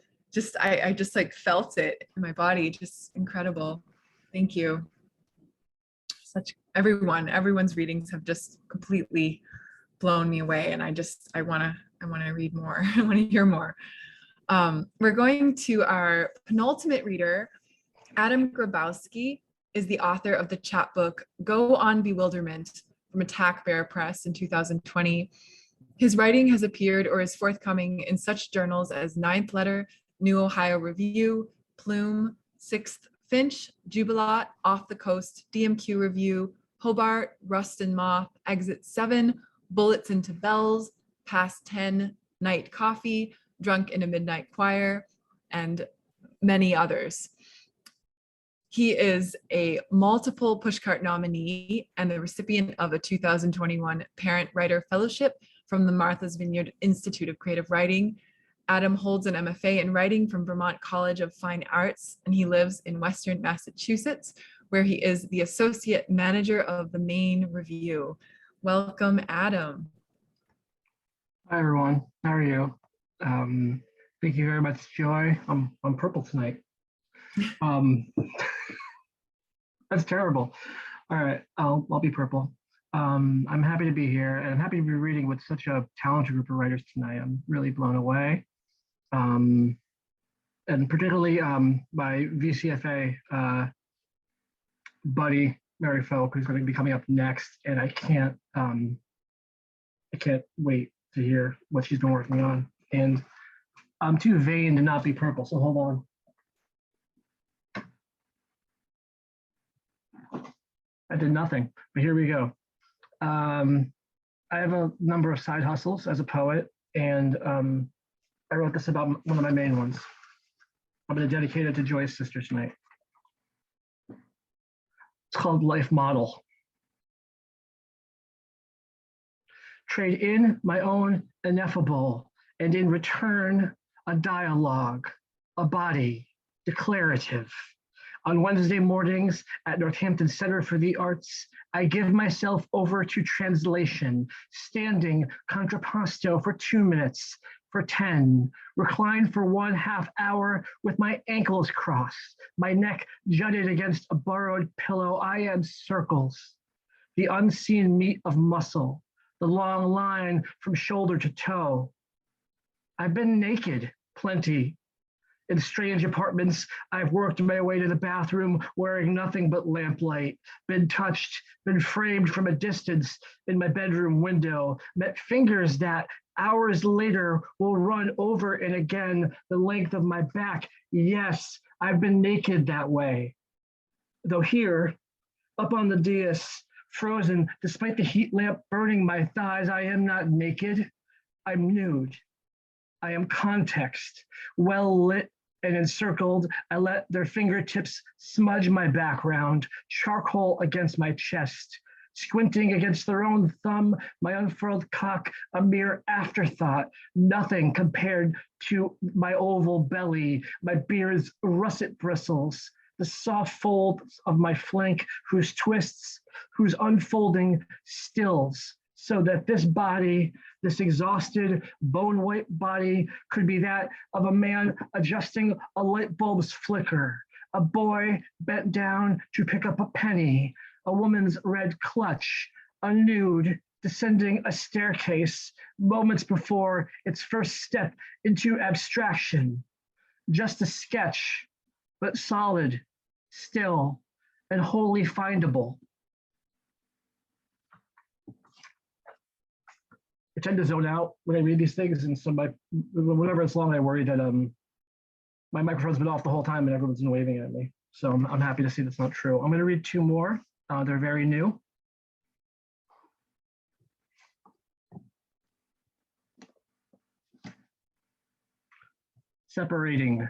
I just like felt it in my body. Just incredible. Thank you. Everyone's readings have just completely blown me away, and I want to read more. I want to hear more. We're going to our penultimate reader. Adam Grabowski is the author of the chapbook Go On Bewilderment from Attack Bear Press in 2020. His writing has appeared or is forthcoming in such journals as Ninth Letter, New Ohio Review, Plume, Sixth Finch, Jubilat, Off the Coast, DMQ Review, Hobart, Rust and Moth, Exit 7, Bullets into Bells, Past 10, Night Coffee, Drunk in a Midnight Choir, and many others. He is a multiple pushcart nominee and the recipient of a 2021 Parent Writer Fellowship from the Martha's Vineyard Institute of Creative Writing. Adam holds an MFA in writing from Vermont College of Fine Arts, and he lives in Western Massachusetts, where he is the associate manager of the Maine Review. Welcome, Adam. Hi, everyone. How are you? Thank you very much, Joy. I'm purple tonight. That's terrible. All right, I'll be purple. I'm happy to be here, and I'm happy to be reading with such a talented group of writers tonight. I'm really blown away. And particularly my VCFA buddy, Mary Foulk, who's going to be coming up next, and I can't wait to hear what she's been working on. And I'm too vain to not be purple, so hold on. I did nothing, but here we go. I have a number of side hustles as a poet, and I wrote this about one of my main ones. I'm going to dedicate it to Joy's sister tonight. It's called Life Model. Trade in my own ineffable, and in return, a dialogue, a body, declarative. On Wednesday mornings at Northampton Center for the Arts, I give myself over to translation, standing contrapposto for 2 minutes, for 10, recline for 1/2 hour with my ankles crossed, my neck jutted against a borrowed pillow. I am circles, the unseen meat of muscle, the long line from shoulder to toe. I've been naked, plenty. In strange apartments, I've worked my way to the bathroom wearing nothing but lamplight, been touched, been framed from a distance in my bedroom window, met fingers that hours later will run over and again the length of my back. Yes, I've been naked that way. Though here, up on the dais, frozen despite the heat lamp burning my thighs, I am not naked, I'm nude. I am context, well lit and encircled. I let their fingertips smudge my background, charcoal against my chest, squinting against their own thumb, my unfurled cock, a mere afterthought, nothing compared to my oval belly, my beard's russet bristles, the soft folds of my flank, whose twists, whose unfolding stills, so that this body, this exhausted, bone-white body could be that of a man adjusting a light bulb's flicker, a boy bent down to pick up a penny, a woman's red clutch, a nude descending a staircase moments before its first step into abstraction. Just a sketch, but solid, still, and wholly findable. I tend to zone out when I read these things, and so whenever it's long, I worry that my microphone's been off the whole time and everyone's been waving at me. So I'm happy to see that's not true. I'm going to read 2 more. They're very new. Separating.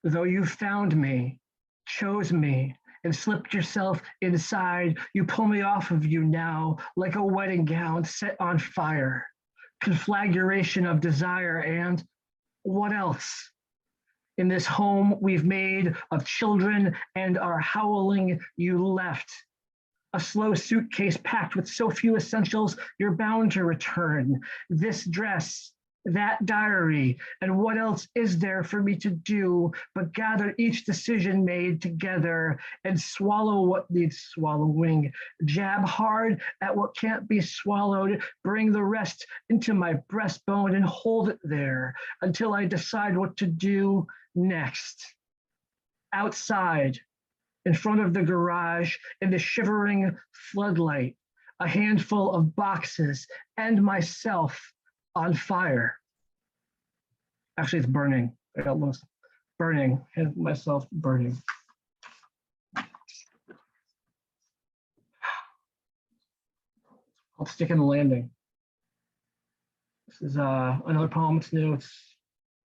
Though you found me, chose me, and slipped yourself inside, you pull me off of you now like a wedding gown set on fire. Conflagration of desire and what else? In this home we've made of children and our howling, you left. A slow suitcase packed with so few essentials, you're bound to return. This dress, that diary, and what else is there for me to do but gather each decision made together and swallow what needs swallowing, jab hard at what can't be swallowed, bring the rest into my breastbone and hold it there until I decide what to do next. Outside, in front of the garage, in the shivering floodlight, a handful of boxes and myself on fire. Actually, it's burning. I got lost. Burning, and myself burning. I'll stick in the landing. This is another poem. It's new. It's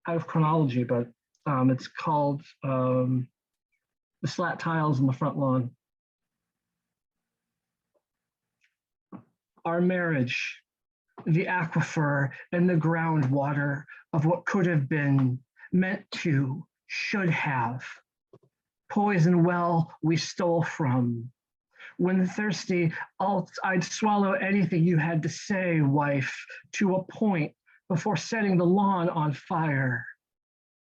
out of chronology, but it's called The Slat Tiles in the Front Lawn. Our marriage, the aquifer and the groundwater of what could have been, meant to, should have. Poison well we stole from. When thirsty, I'd swallow anything you had to say, wife, to a point before setting the lawn on fire.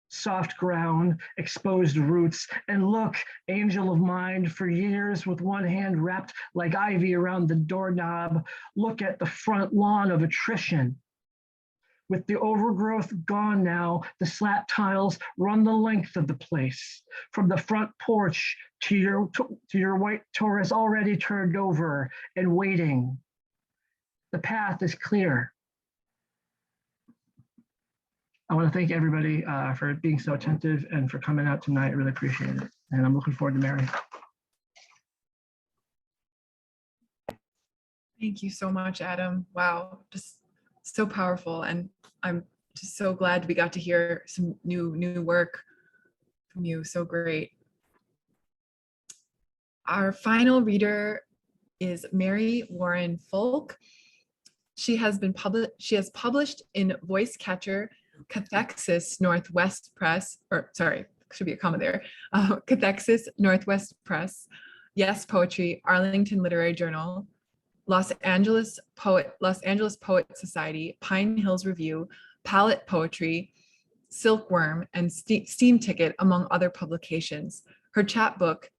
Soft ground, exposed roots, and look, angel of mine, for years with one hand wrapped like ivy around the doorknob, look at the front lawn of attrition. With the overgrowth gone now, the slat tiles run the length of the place, from the front porch to your white Taurus already turned over and waiting. The path is clear. I want to thank everybody for being so attentive and for coming out tonight. I really appreciate it. And I'm looking forward to Mary. Thank you so much, Adam. Wow, just so powerful. And I'm just so glad we got to hear some new work from you. So great. Our final reader is Mary Warren Foulk. She has published in Voice Catcher, Cathexis Northwest Press, or sorry, should be a comma there, Cathexis Northwest Press, Yes Poetry, Arlington Literary Journal, Los Angeles Poet Society, Pine Hills Review, Palette Poetry, Silkworm, and Steam Ticket, among other publications. Her chapbook,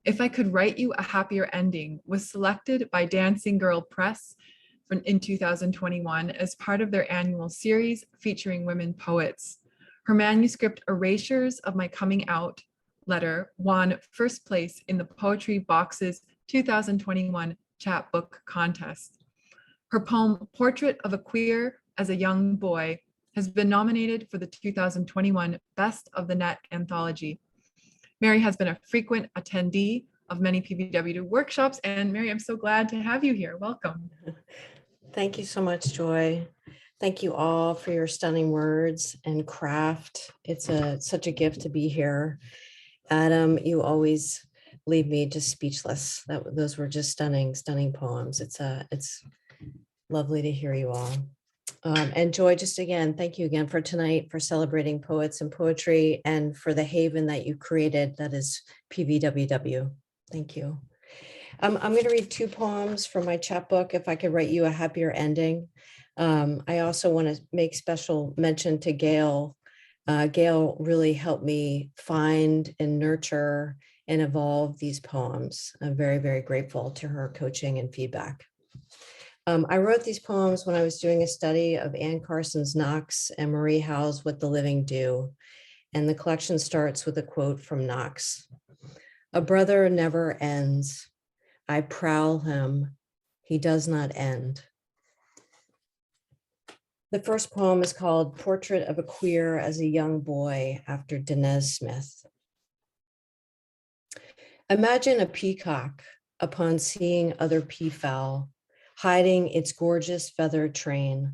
If I Could Write You a Happier Ending, was selected by Dancing Girl Press in 2021 as part of their annual series featuring women poets. Her manuscript Erasures of My Coming Out letter won first place in the Poetry Box's 2021 chapbook contest. Her poem Portrait of a Queer as a Young Boy has been nominated for the 2021 Best of the Net anthology. Mary has been a frequent attendee of many PVWW workshops, and Mary, I'm so glad to have you here. Welcome. Thank you so much, Joy. Thank you all for your stunning words and craft. It's such a gift to be here. Adam, you always leave me just speechless. Those were just stunning poems. It's lovely to hear you all. And Joy, just again, thank you again for tonight, for celebrating poets and poetry, and for the haven that you created, that is PVWW. Thank you. I'm going to read two poems from my chapbook, If I Could Write You a Happier Ending. I also want to make special mention to Gail. Gail really helped me find and nurture and evolve these poems. I'm very, very grateful to her coaching and feedback. I wrote these poems when I was doing a study of Anne Carson's Knox and Marie Howe's What the Living Do. And the collection starts with a quote from Knox. A brother never ends. I prowl him, he does not end. The first poem is called Portrait of a Queer as a Young Boy, after Dinez Smith. Imagine a peacock upon seeing other peafowl, hiding its gorgeous feathered train,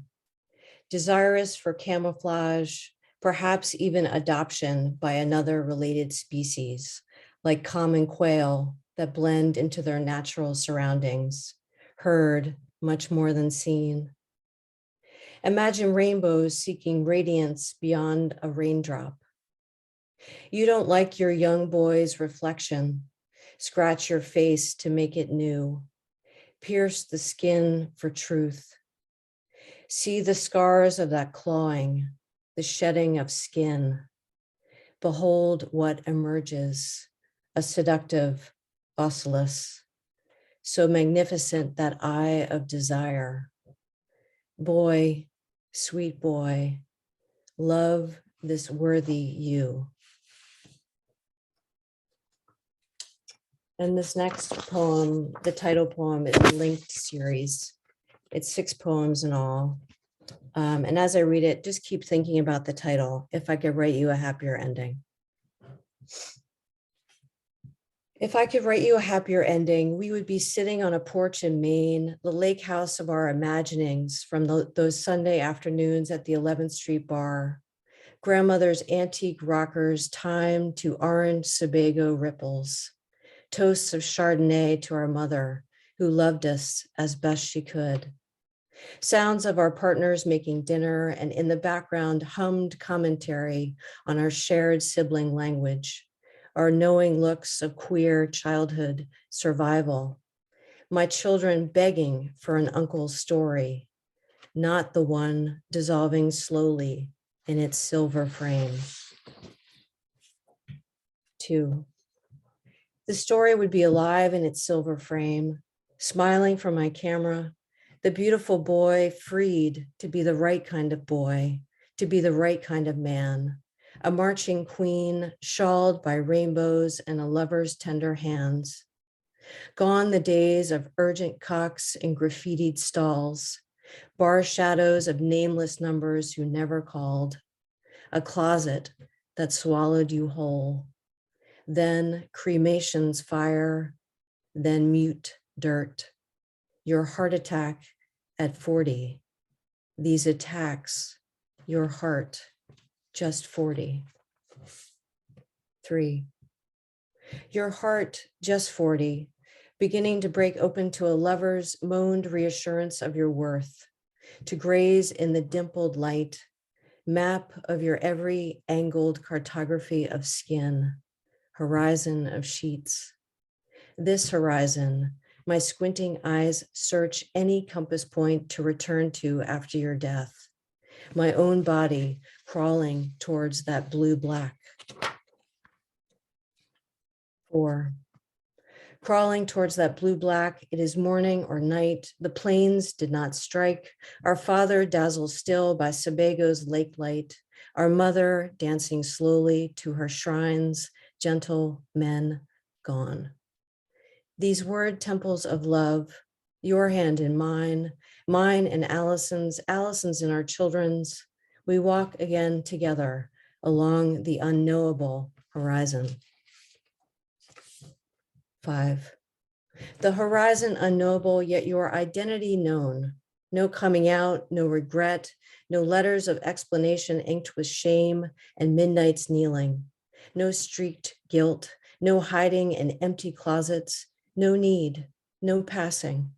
desirous for camouflage, perhaps even adoption by another related species, like common quail, that blend into their natural surroundings, heard much more than seen. Imagine rainbows seeking radiance beyond a raindrop. You don't like your young boy's reflection. Scratch your face to make it new. Pierce the skin for truth. See the scars of that clawing, the shedding of skin. Behold what emerges, a seductive bacillus, so magnificent that eye of desire. Boy, sweet boy, love this worthy you. And this next poem, the title poem, is a linked series. It's 6 poems in all. And as I read it, just keep thinking about the title, If I Could Write You a Happier Ending. If I could write you a happier ending, we would be sitting on a porch in Maine, the lake house of our imaginings from those Sunday afternoons at the 11th Street Bar. Grandmother's antique rockers timed to orange Sebago ripples. Toasts of Chardonnay to our mother, who loved us as best she could. Sounds of our partners making dinner, and in the background hummed commentary on our shared sibling language, our knowing looks of queer childhood survival. My children begging for an uncle's story, not the one dissolving slowly in its silver frame. 2. The story would be alive in its silver frame, smiling from my camera, the beautiful boy freed to be the right kind of boy, to be the right kind of man, a marching queen shawled by rainbows and a lover's tender hands. Gone the days of urgent cocks in graffitied stalls, bar shadows of nameless numbers who never called, a closet that swallowed you whole. Then cremation's fire, then mute dirt. Your heart attack at 40. These attacks, your heart, just 40. 3. Your heart, just 40, beginning to break open to a lover's moaned reassurance of your worth, to graze in the dimpled light, map of your every angled cartography of skin, horizon of sheets. This horizon, my squinting eyes search any compass point to return to after your death. My own body crawling towards that blue-black. 4. Crawling towards that blue-black, it is morning or night. The planes did not strike. Our father dazzles still by Sebago's lake light. Our mother dancing slowly to her shrines, gentle men gone. These word temples of love, your hand in mine, mine and Allison's, Allison's in our children's. We walk again together along the unknowable horizon. 5. The horizon unknowable, yet your identity known. No coming out, no regret, no letters of explanation inked with shame and midnight's kneeling. No streaked guilt, no hiding in empty closets, no need, no passing.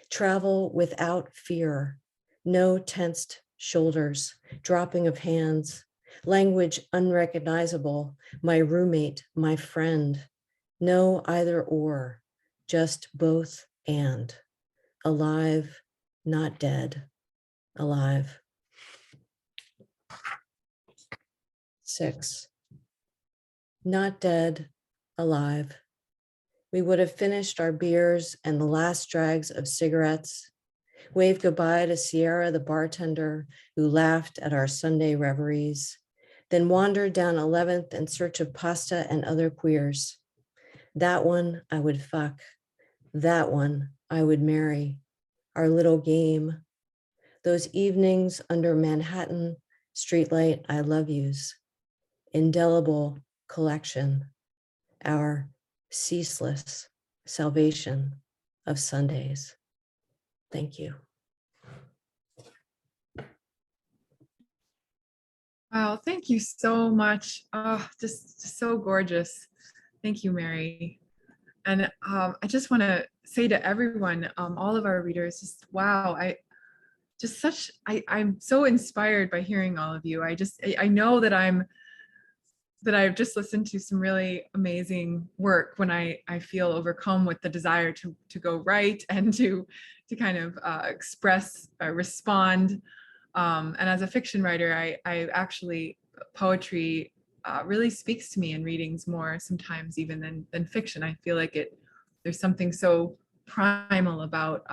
Travel without fear, no tensed shoulders, dropping of hands, language unrecognizable, my roommate, my friend. No either or, just both and. Alive, not dead, alive. 6. Not dead, alive. We would have finished our beers and the last drags of cigarettes, waved goodbye to Sierra, the bartender, who laughed at our Sunday reveries, then wandered down 11th in search of pasta and other queers. That one I would fuck. That one I would marry. Our little game. Those evenings under Manhattan streetlight I love yous. Indelible collection. Our ceaseless salvation of Sundays. Thank you. Wow, thank you so much. Oh, just so gorgeous. Thank you, Mary. And I just want to say to everyone, all of our readers, just wow, I'm so inspired by hearing all of you. I know that I'm that I've just listened to some really amazing work when I feel overcome with the desire to go write and to kind of express, respond. And as a fiction writer, I actually, poetry really speaks to me in readings more sometimes even than fiction. I feel like there's something so primal about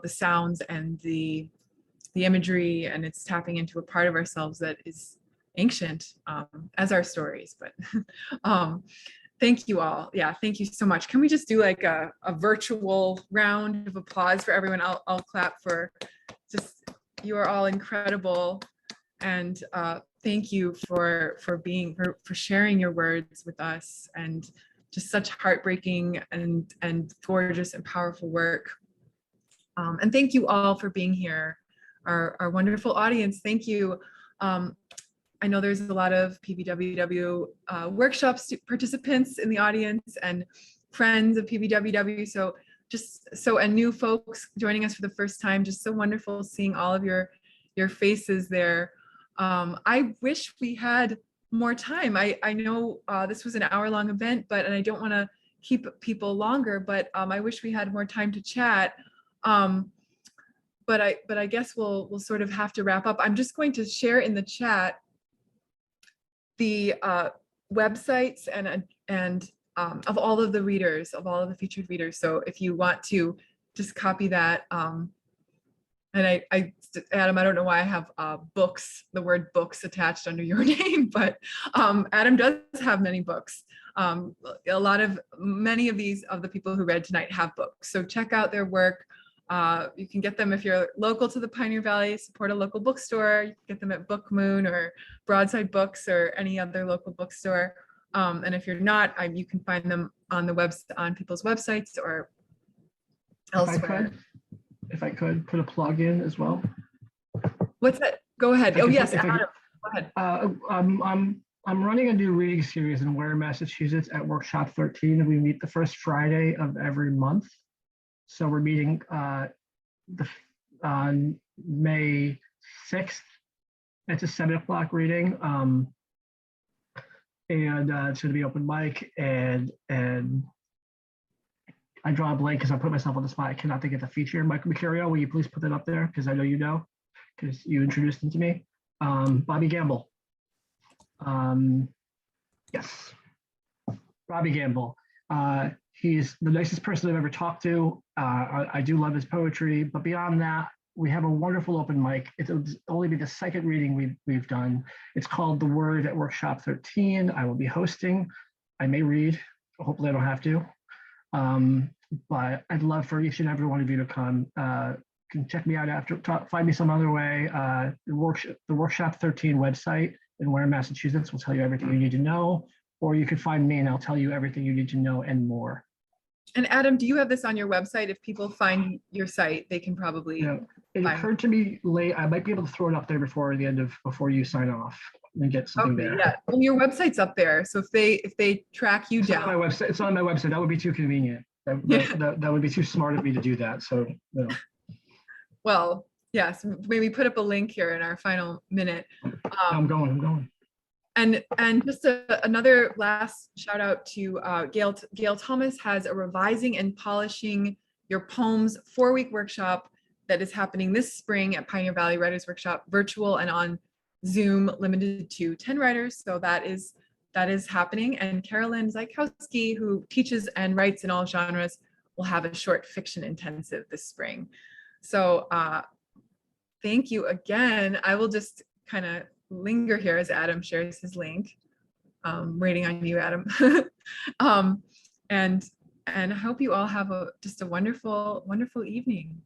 the sounds and the imagery, and it's tapping into a part of ourselves that is ancient, as our stories. But thank you all. Yeah, thank you so much. Can we just do like a virtual round of applause for everyone? I'll clap for just, you are all incredible. And thank you for sharing your words with us, and just such heartbreaking and gorgeous and powerful work. And thank you all for being here, our wonderful audience. Thank you. I know there's a lot of PVWW workshops participants in the audience and friends of PVWW. And new folks joining us for the first time. Just so wonderful seeing all of your faces there. I wish we had more time. I know this was an hour-long event, and I don't want to keep people longer, but I wish we had more time to chat. But I guess we'll sort of have to wrap up. I'm just going to share in the chat the websites and of all of the readers, of all of the featured readers. So if you want to just copy that. And Adam, I don't know why I have books, the word books attached under your name, but Adam does have many books. Many of the people who read tonight have books. So check out their work. You can get them if you're local to the Pioneer Valley, support a local bookstore. You can get them at Book Moon or Broadside Books or any other local bookstore. And if you're not, you can find them on people's websites or elsewhere. If I could put a plug in as well. What's that? Go ahead. Oh yes, Adam, go ahead. I'm running a new reading series in Wareham, Massachusetts at Workshop 13. We meet the first Friday of every month. So we're meeting on May 6th. It's a 7 o'clock reading. And it's going to be open mic, and I draw a blank because I put myself on the spot. I cannot think of the feature. Michael Mercurio, will you please put that up there? Because I know you know, because you introduced him to me. Bobby Gamble. Yes, Bobby Gamble. He's the nicest person I've ever talked to. I do love his poetry, but beyond that, we have a wonderful open mic. It'll only be the second reading we've done. It's called The Word at Workshop 13. I will be hosting. I may read. Hopefully I don't have to. But I'd love for each and every one of you to come. You can check me out find me some other way. The Workshop 13 website in Wareham, Massachusetts will tell you everything you need to know, or you can find me and I'll tell you everything you need to know and more. And Adam, do you have this on your website? If people find your site, they can probably. It occurred to me late. I might be able to throw it up there before you sign off and get something there. Yeah, well, your website's up there. So if they track you down. On my website. It's on my website. That would be too convenient. That would be too smart of me to do that. So no. Well, yes, maybe put up a link here in our final minute. I'm going. And just another last shout out to Gail Thomas has a revising and polishing your poems 4-week workshop that is happening this spring at Pioneer Valley Writers Workshop, virtual and on Zoom, limited to 10 writers. So that is happening. And Carolyn Zaikowski, who teaches and writes in all genres, will have a short fiction intensive this spring. So thank you again. I will just kind of linger here as Adam shares his link. Waiting on you, Adam. And I hope you all have just a wonderful, wonderful evening.